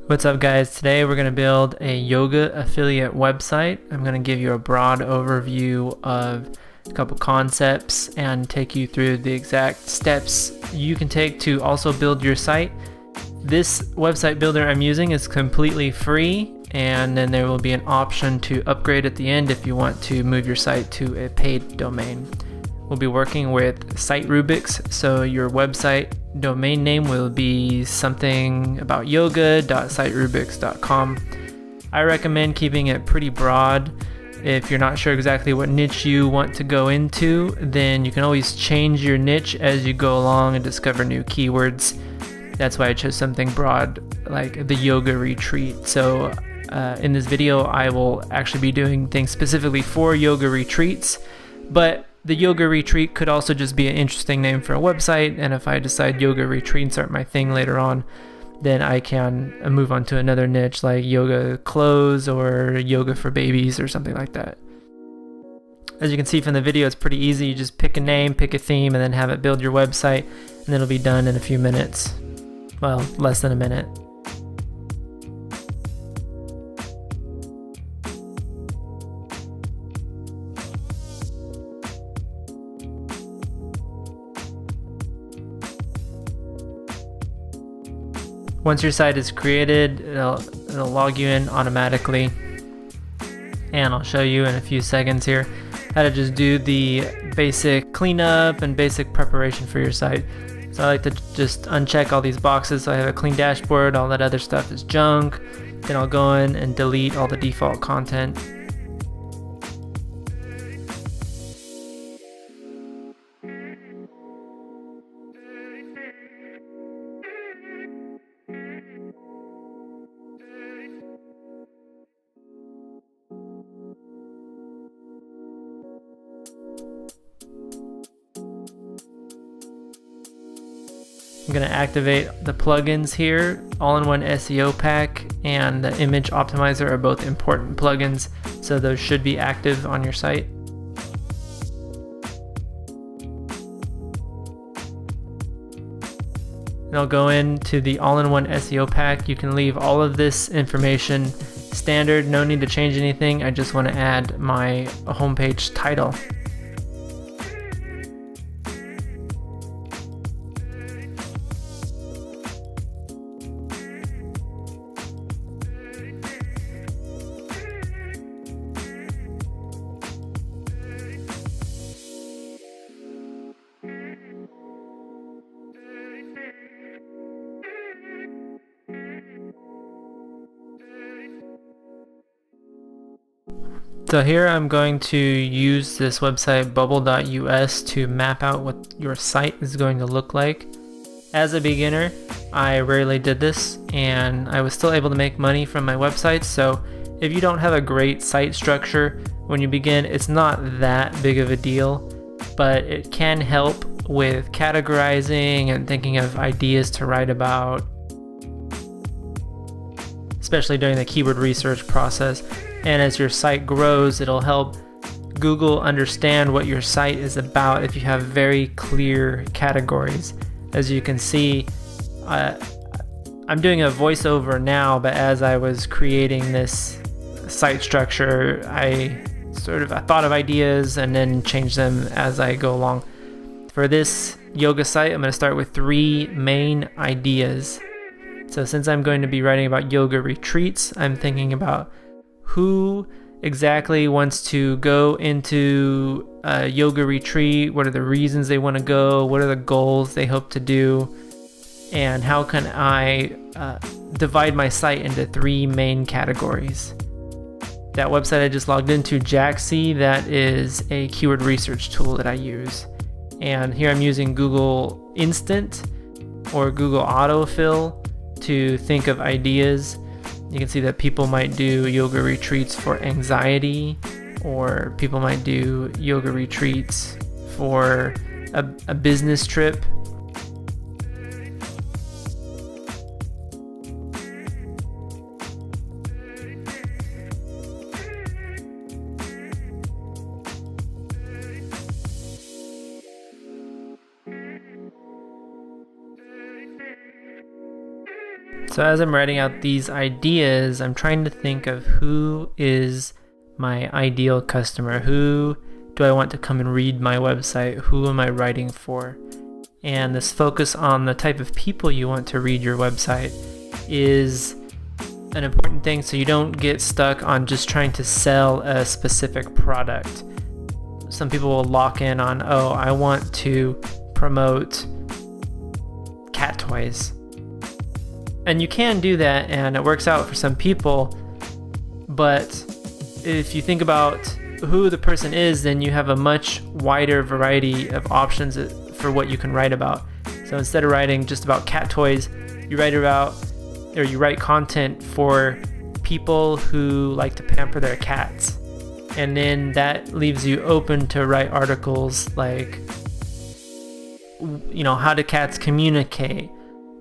What's up guys? Today we're going to build a yoga affiliate website. I'm going to give you a broad overview of a couple concepts and take you through the exact steps you can take to also build your site. This website builder I'm using is completely free, and then there will be an option to upgrade at the end if you want to move your site to a paid domain. We'll be working with SiteRubics, so your website domain name will be something about yoga.siterubics.com. I recommend keeping it pretty broad. If you're not sure exactly what niche you want to go into, then you can always change your niche as you go along and discover new keywords. That's why I chose something broad like the yoga retreat. So in this video, I will actually be doing things specifically for yoga retreats, but the yoga retreat could also just be an interesting name for a website, and if I decide yoga retreats aren't my thing later on, then I can move on to another niche like yoga clothes or yoga for babies or something like that. As you can see from the video, it's pretty easy. You just pick a name, pick a theme, and then have it build your website, and then it'll be done in a few minutes. Well, less than a minute. Once your site is created, it'll log you in automatically, and I'll show you in a few seconds here how to just do the basic cleanup and basic preparation for your site. So I like to just uncheck all these boxes so I have a clean dashboard. All that other stuff is junk. Then I'll go in and delete all the default content. I'm going to activate the plugins here. All-in-one SEO pack and the image optimizer are both important plugins, so those should be active on your site. And I'll go into the all-in-one SEO pack. You can leave all of this information standard, no need to change anything. I just want to add my homepage title. So here I'm going to use this website bubble.us to map out what your site is going to look like. As a beginner, I rarely did this, and I was still able to make money from my websites. So if you don't have a great site structure when you begin, it's not that big of a deal, but it can help with categorizing and thinking of ideas to write about, especially during the keyword research process. And as your site grows, it'll help Google understand what your site is about if you have very clear categories. As you can see, I'm doing a voiceover now, but as I was creating this site structure, I thought of ideas and then changed them as I go along. For this yoga site, I'm going to start with 3 main ideas. So since I'm going to be writing about yoga retreats, I'm thinking about who exactly wants to go into a yoga retreat, what are the reasons they want to go, what are the goals they hope to do, and how can I divide my site into 3 main categories. That website I just logged into, Jaxie, that is a keyword research tool that I use. And here I'm using Google Instant or Google Autofill to think of ideas. You can see that people might do yoga retreats for anxiety, or people might do yoga retreats for a business trip. So as I'm writing out these ideas, I'm trying to think of who is my ideal customer. Who do I want to come and read my website? Who am I writing for? And this focus on the type of people you want to read your website is an important thing, so you don't get stuck on just trying to sell a specific product. Some people will lock in on, oh, I want to promote cat toys. And you can do that, and it works out for some people, but if you think about who the person is, then you have a much wider variety of options for what you can write about. So instead of writing just about cat toys, you write content for people who like to pamper their cats. And then that leaves you open to write articles like, how do cats communicate?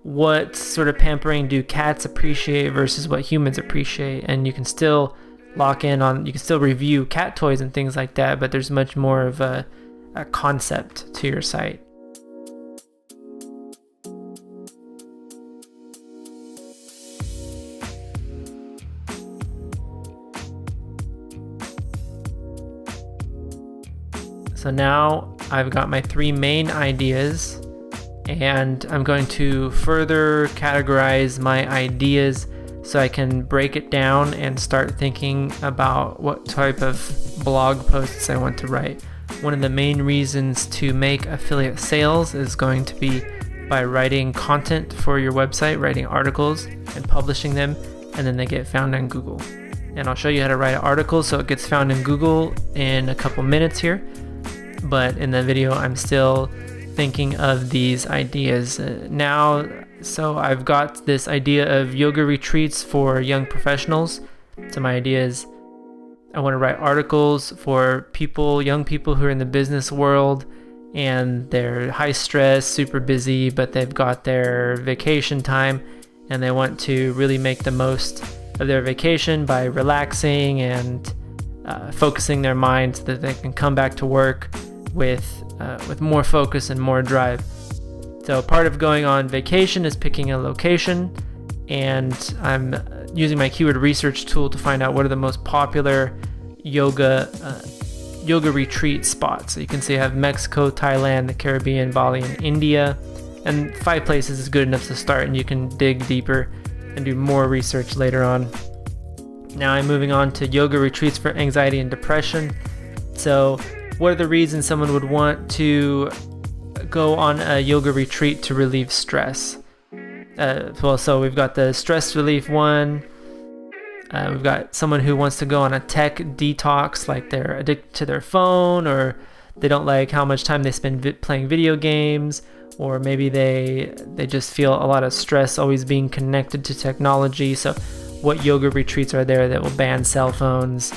What sort of pampering do cats appreciate versus what humans appreciate? And you can still you can still review cat toys and things like that, but there's much more of a concept to your site. So now I've got my 3 main ideas, and I'm going to further categorize my ideas so I can break it down and start thinking about what type of blog posts I want to write. One of the main reasons to make affiliate sales is going to be by writing content for your website, writing articles and publishing them, and then they get found on Google. And I'll show you how to write an article so it gets found in Google in a couple minutes here. But in the video, I'm still thinking of these ideas now. So I've got this idea of yoga retreats for young professionals. So my idea is I want to write articles for young people who are in the business world and they're high stress, super busy, but they've got their vacation time and they want to really make the most of their vacation by relaxing and focusing their mind so that they can come back to work with more focus and more drive. So part of going on vacation is picking a location, and I'm using my keyword research tool to find out what are the most popular yoga retreat spots. So you can see I have Mexico, Thailand, the Caribbean, Bali, and India, and 5 places is good enough to start, and you can dig deeper and do more research later on. Now I'm moving on to yoga retreats for anxiety and depression. So what are the reasons someone would want to go on a yoga retreat to relieve stress? So we've got the stress relief one. We've got someone who wants to go on a tech detox, like they're addicted to their phone, or they don't like how much time they spend playing video games, or maybe they just feel a lot of stress always being connected to technology. So what yoga retreats are there that will ban cell phones?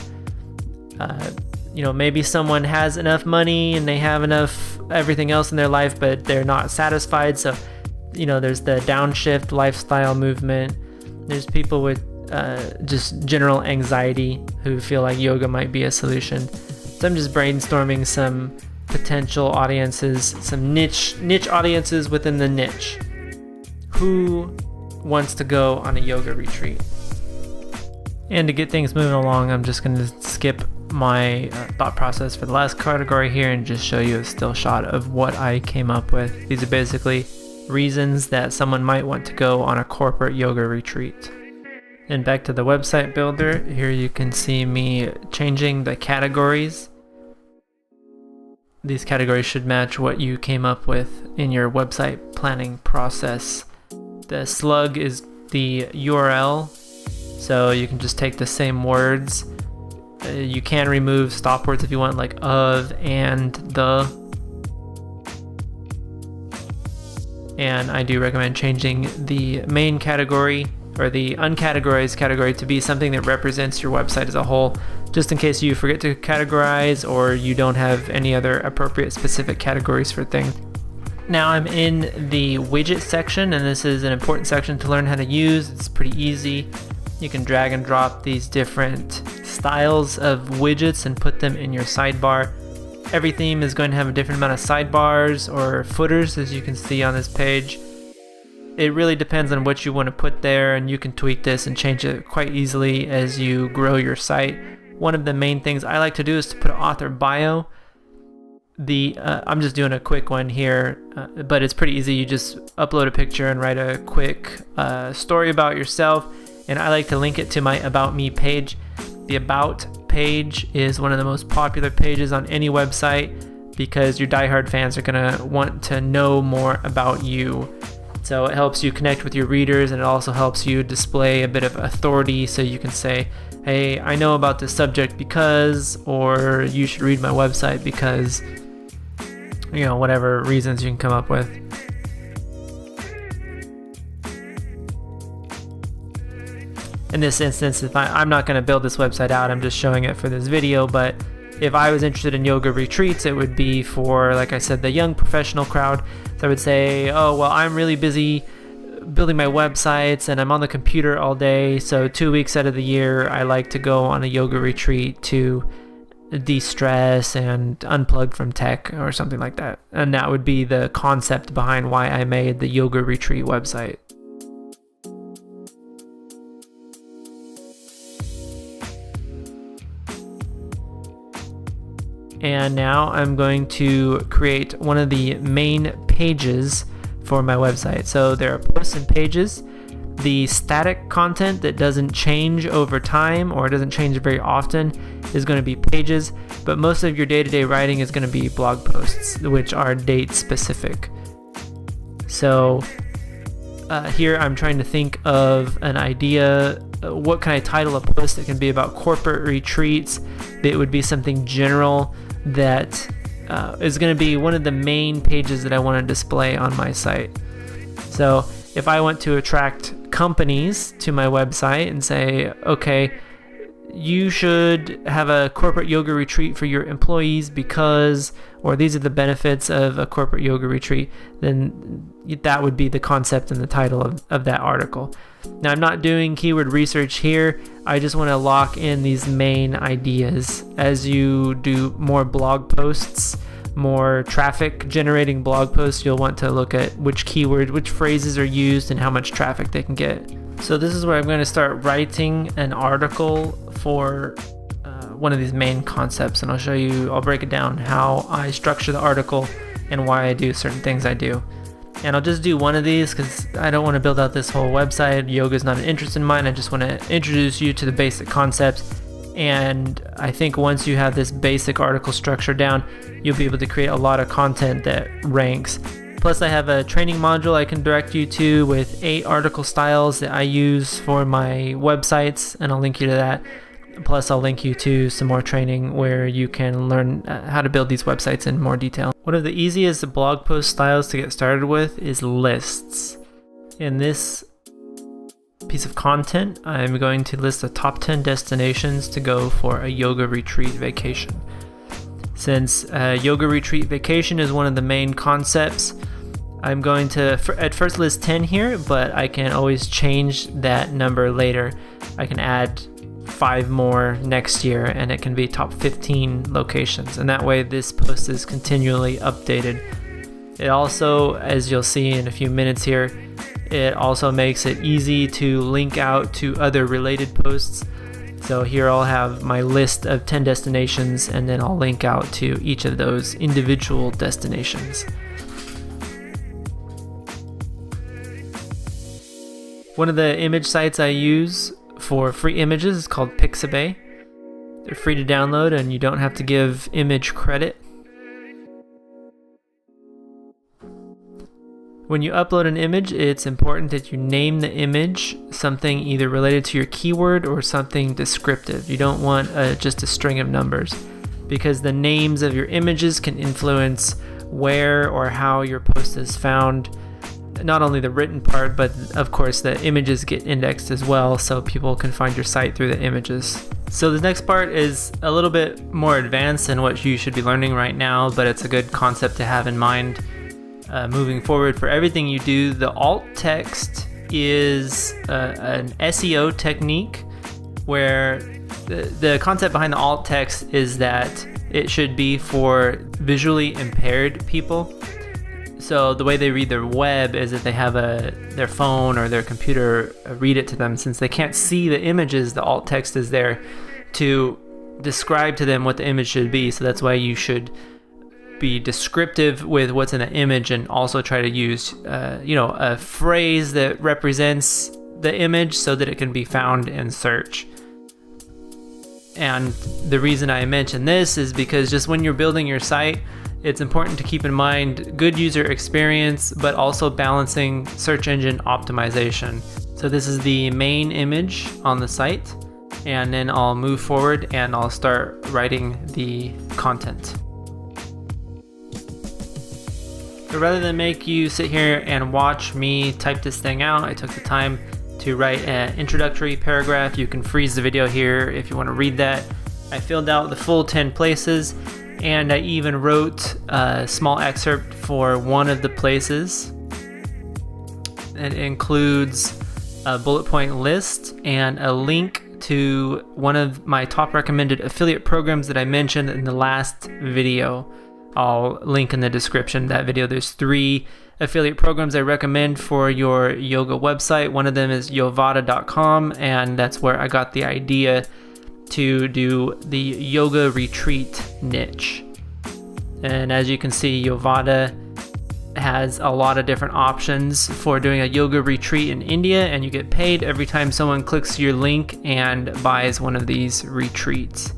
Maybe someone has enough money and they have enough everything else in their life, but they're not satisfied. So, there's the downshift lifestyle movement. There's people with just general anxiety who feel like yoga might be a solution. So I'm just brainstorming some potential audiences, some niche audiences within the niche. Who wants to go on a yoga retreat? And to get things moving along, I'm just going to skip my thought process for the last category here and just show you a still shot of what I came up with. These are basically reasons that someone might want to go on a corporate yoga retreat. And back to the website builder, here you can see me changing the categories. These categories should match what you came up with in your website planning process. The slug is the URL, so you can just take the same words. You can remove stop words if you want, like of, and, the. And I do recommend changing the main category or the uncategorized category to be something that represents your website as a whole, just in case you forget to categorize or you don't have any other appropriate specific categories for things. Now I'm in the widget section, and this is an important section to learn how to use. It's pretty easy. You can drag and drop these different styles of widgets and put them in your sidebar. Every theme is going to have a different amount of sidebars or footers, as you can see on this page. it really depends on what you want to put there, and you can tweak this and change it quite easily as you grow your site. One of the main things I like to do is to put an author bio. I'm just doing a quick one here, but it's pretty easy. You just upload a picture and write a quick story about yourself, and I like to link it to my About Me page. The About page is one of the most popular pages on any website because your diehard fans are going to want to know more about you. So it helps you connect with your readers, and it also helps you display a bit of authority, so you can say, hey, I know about this subject because, or you should read my website because, whatever reasons you can come up with. In this instance, if I'm not going to build this website out, I'm just showing it for this video, but if I was interested in yoga retreats, it would be for, like I said, the young professional crowd. So I would say, oh, well, I'm really busy building my websites and I'm on the computer all day. So 2 weeks out of the year, I like to go on a yoga retreat to de-stress and unplug from tech or something like that. And that would be the concept behind why I made the yoga retreat website. And now I'm going to create one of the main pages for my website. So there are posts and pages. The static content that doesn't change over time or doesn't change very often is going to be pages, but most of your day-to-day writing is going to be blog posts, which are date specific. So here I'm trying to think of an idea. What can I title a post that can be about corporate retreats? That would be something general that is going to be one of the main pages that I want to display on my site. So if I want to attract companies to my website and say, okay, you should have a corporate yoga retreat for your employees because, or these are the benefits of a corporate yoga retreat, then that would be the concept and the title of that article. Now, I'm not doing keyword research here. I just want to lock in these main ideas. As you do more blog posts, more traffic generating blog posts, you'll want to look at which keyword, which phrases are used and how much traffic they can get. So this is where I'm going to start writing an article for one of these main concepts, and I'll break it down how I structure the article and why I do certain things I do. And I'll just do one of these because I don't want to build out this whole website. Yoga is not an interest in mine. I just want to introduce you to the basic concepts. And I think once you have this basic article structure down, you'll be able to create a lot of content that ranks. Plus, I have a training module I can direct you to with 8 article styles that I use for my websites, and I'll link you to that. Plus, I'll link you to some more training where you can learn how to build these websites in more detail. One of the easiest blog post styles to get started with is lists. In this piece of content, I'm going to list the top 10 destinations to go for a yoga retreat vacation. Since yoga retreat vacation is one of the main concepts, I'm going to at first list 10 here, but I can always change that number later. I can add 5 more next year, and it can be top 15 locations, and that way this post is continually updated. It also, as you'll see in a few minutes here, it also makes it easy to link out to other related posts. So here I'll have my list of 10 destinations, and then I'll link out to each of those individual destinations. One of the image sites I use for free images is called Pixabay. They're free to download and you don't have to give image credit. When you upload an image, it's important that you name the image something either related to your keyword or something descriptive. You don't want just a string of numbers, because the names of your images can influence where or how your post is found. Not only the written part, but of course the images get indexed as well, so people can find your site through the images. So the next part is a little bit more advanced than what you should be learning right now, but it's a good concept to have in mind moving forward for everything you do. The alt text is an SEO technique where the concept behind the alt text is that it should be for visually impaired people. So the way they read their web is that they have their phone or their computer read it to them. Since they can't see the images, the alt text is there to describe to them what the image should be. So that's why you should be descriptive with what's in the image, and also try to use a phrase that represents the image so that it can be found in search. And the reason I mention this is because just when you're building your site, it's important to keep in mind good user experience, but also balancing search engine optimization. So this is the main image on the site, and then I'll move forward and I'll start writing the content. So rather than make you sit here and watch me type this thing out, I took the time to write an introductory paragraph. You can freeze the video here if you want to read that. I filled out the full 10 places, and I even wrote a small excerpt for one of the places. It includes a bullet point list and a link to one of my top recommended affiliate programs that I mentioned in the last video. I'll link in the description of that video. There's 3 affiliate programs I recommend for your yoga website. One of them is yovada.com, and that's where I got the idea to do the yoga retreat niche. And as you can see, Yovada has a lot of different options for doing a yoga retreat in India, and you get paid every time someone clicks your link and buys one of these retreats.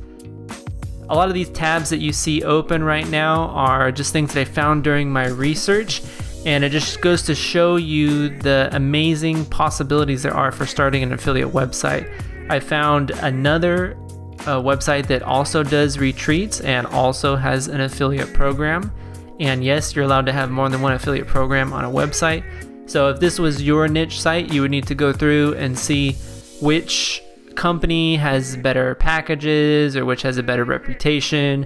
A lot of these tabs that you see open right now are just things that I found during my research, and it just goes to show you the amazing possibilities there are for starting an affiliate website. I found another website that also does retreats and also has an affiliate program. And yes, you're allowed to have more than one affiliate program on a website. So if this was your niche site, you would need to go through and see which company has better packages or which has a better reputation,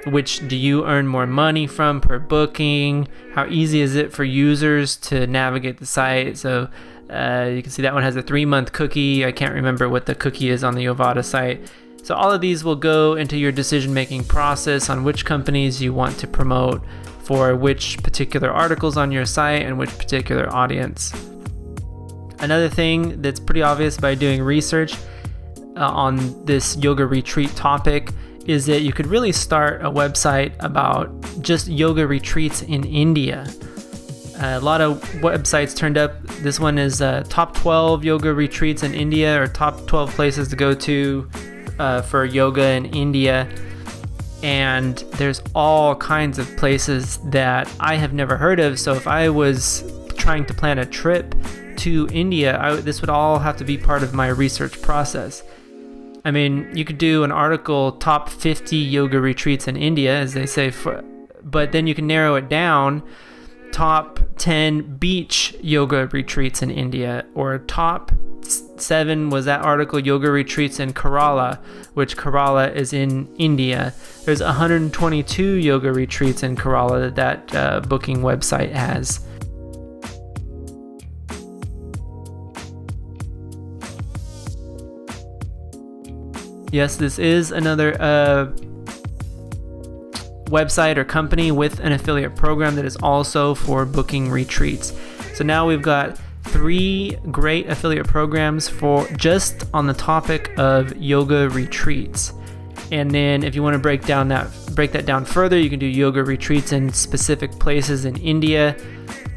which do you earn more money from per booking, how easy is it for users to navigate the site. So you can see that one has a 3-month cookie. I can't remember what the cookie is on the Yovada site. So all of these will go into your decision-making process on which companies you want to promote for which particular articles on your site and which particular audience. Another thing that's pretty obvious by doing research on this yoga retreat topic is that you could really start a website about just yoga retreats in India. A lot of websites turned up. This one is top 12 yoga retreats in India, or top 12 places to go to for yoga in India. And there's all kinds of places that I have never heard of. So if I was trying to plan a trip to India, this would all have to be part of my research process. I mean, you could do an article, top 50 yoga retreats in India, as they say, but then you can narrow it down, top 10 beach yoga retreats in India, or top 7 was that article, yoga retreats in Kerala, which Kerala is in India. There's 122 yoga retreats in Kerala that booking website has. Yes, this is another website or company with an affiliate program that is also for booking retreats. So now we've got 3 great affiliate programs for just on the topic of yoga retreats. And then if you want to break that down further, you can do yoga retreats in specific places in India.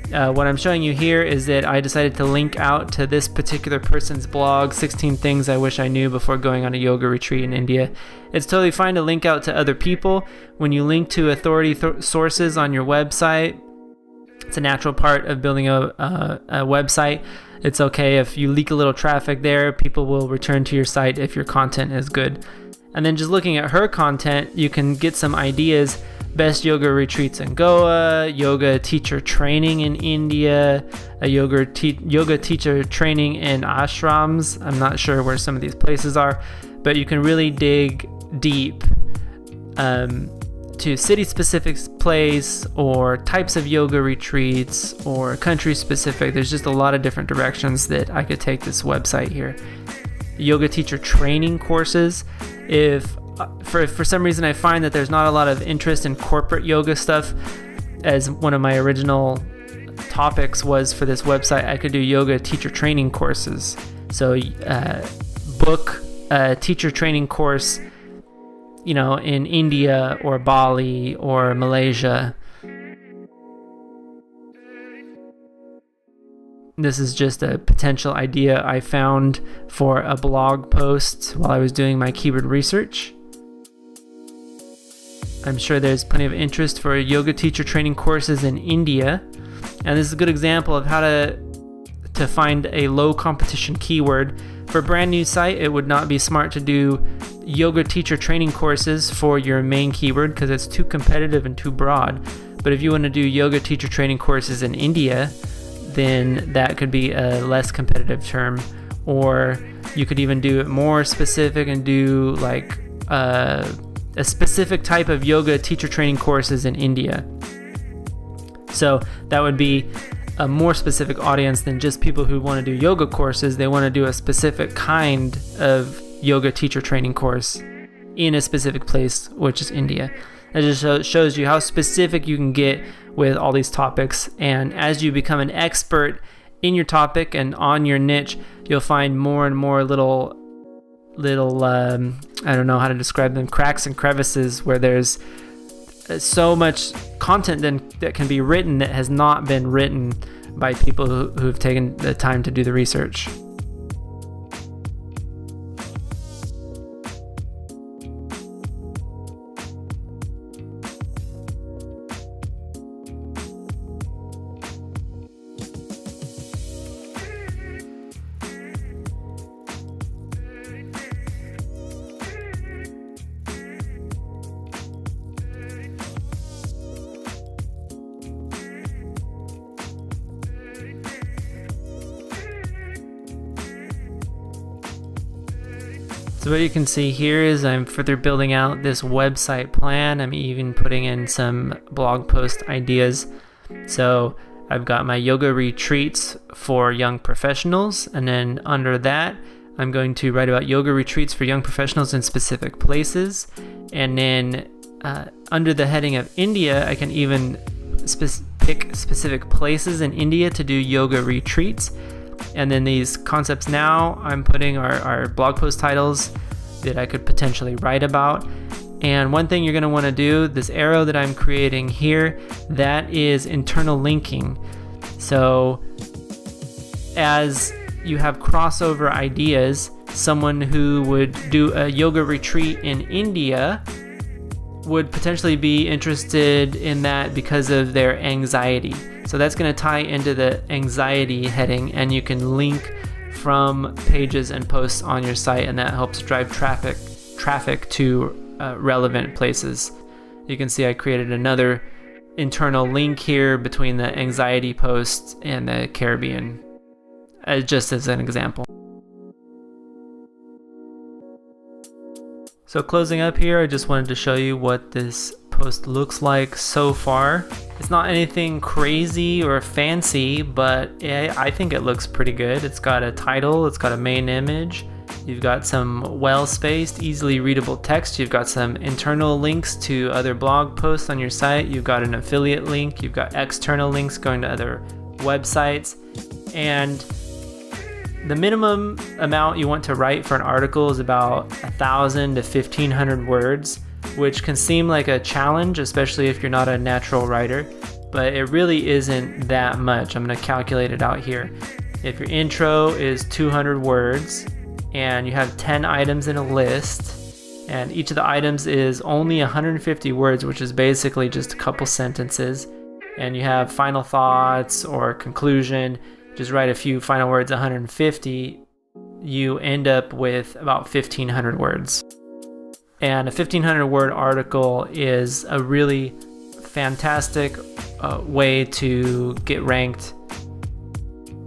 What I'm showing you here is that I decided to link out to this particular person's blog, 16 things I wish I knew before going on a yoga retreat in India. It's totally fine to link out to other people. When you link to authority sources on your website, it's a natural part of building a website. It's okay if you leak a little traffic there, people will return to your site if your content is good. And then just looking at her content, you can get some ideas. Best yoga retreats in Goa, yoga teacher training in India, a yoga teacher training in ashrams. I'm not sure where some of these places are, but you can really dig deep to city-specific place or types of yoga retreats or country-specific. There's just a lot of different directions that I could take this website here. Yoga teacher training courses. If for some reason I find that there's not a lot of interest in corporate yoga stuff, as one of my original topics was for this website, I could do yoga teacher training courses. So book a teacher training course, in India or Bali or Malaysia. This is just a potential idea I found for a blog post while I was doing my keyword research. I'm sure there's plenty of interest for yoga teacher training courses in India. And this is a good example of how to find a low competition keyword. For a brand new site, it would not be smart to do yoga teacher training courses for your main keyword because it's too competitive and too broad. But if you want to do yoga teacher training courses in India, then that could be a less competitive term. Or you could even do it more specific and do like a specific type of yoga teacher training courses in India. So that would be a more specific audience than just people who want to do yoga courses. They want to do a specific kind of yoga teacher training course in a specific place, which is India. It just shows you how specific you can get with all these topics. And as you become an expert in your topic and on your niche, you'll find more and more little I don't know how to describe them, cracks and crevices where there's so much content that can be written that has not been written by people who've taken the time to do the research. So what you can see here is I'm further building out this website plan. I'm even putting in some blog post ideas. So I've got my yoga retreats for young professionals, and then under that I'm going to write about yoga retreats for young professionals in specific places. And then under the heading of India, I can even pick specific places in India to do yoga retreats. And then these concepts now I'm putting are blog post titles that I could potentially write about. And one thing you're going to want to do, this arrow that I'm creating here, that is internal linking. So as you have crossover ideas, someone who would do a yoga retreat in India would potentially be interested in that because of their anxiety. So that's going to tie into the anxiety heading, and you can link from pages and posts on your site, and that helps drive traffic to relevant places. You can see I created another internal link here between the anxiety post and the Caribbean, just as an example. So closing up here, I just wanted to show you what this post looks like so far. It's not anything crazy or fancy, but I think it looks pretty good. It's got a title, it's got a main image, you've got some well-spaced, easily readable text, you've got some internal links to other blog posts on your site, you've got an affiliate link, you've got external links going to other websites, and the minimum amount you want to write for an article is about 1,000 to 1,500 words, which can seem like a challenge, especially if you're not a natural writer, but it really isn't that much. I'm going to calculate it out here. If your intro is 200 words and you have 10 items in a list, and each of the items is only 150 words, which is basically just a couple sentences, and you have final thoughts or conclusion, just write a few final words, 150, you end up with about 1,500 words. And a 1,500 word article is a really fantastic way to get ranked.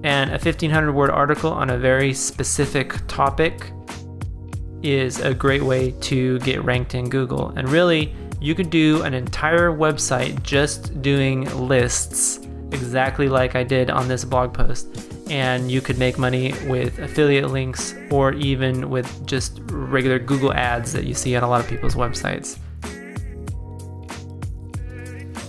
And a 1,500 word article on a very specific topic is a great way to get ranked in Google. And really, you could do an entire website just doing lists, exactly like I did on this blog post, and you could make money with affiliate links or even with just regular Google ads that you see on a lot of people's websites.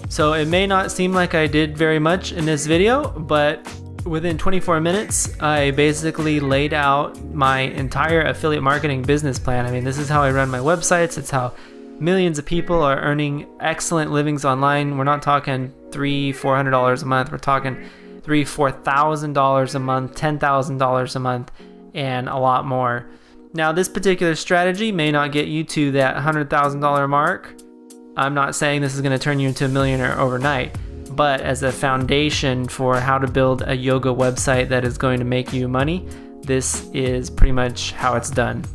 So So it may not seem like I did very much in this video, but within 24 minutes, I basically laid out my entire affiliate marketing business plan. I mean, this is how I run my websites. It's how millions of people are earning excellent livings online. We're not talking $300-$400 a month. We're talking $3,000-$4,000 a month, $10,000 a month, and a lot more. Now, this particular strategy may not get you to that $100,000 mark. I'm not saying this is going to turn you into a millionaire overnight, but as a foundation for how to build a yoga website that is going to make you money, this is pretty much how it's done.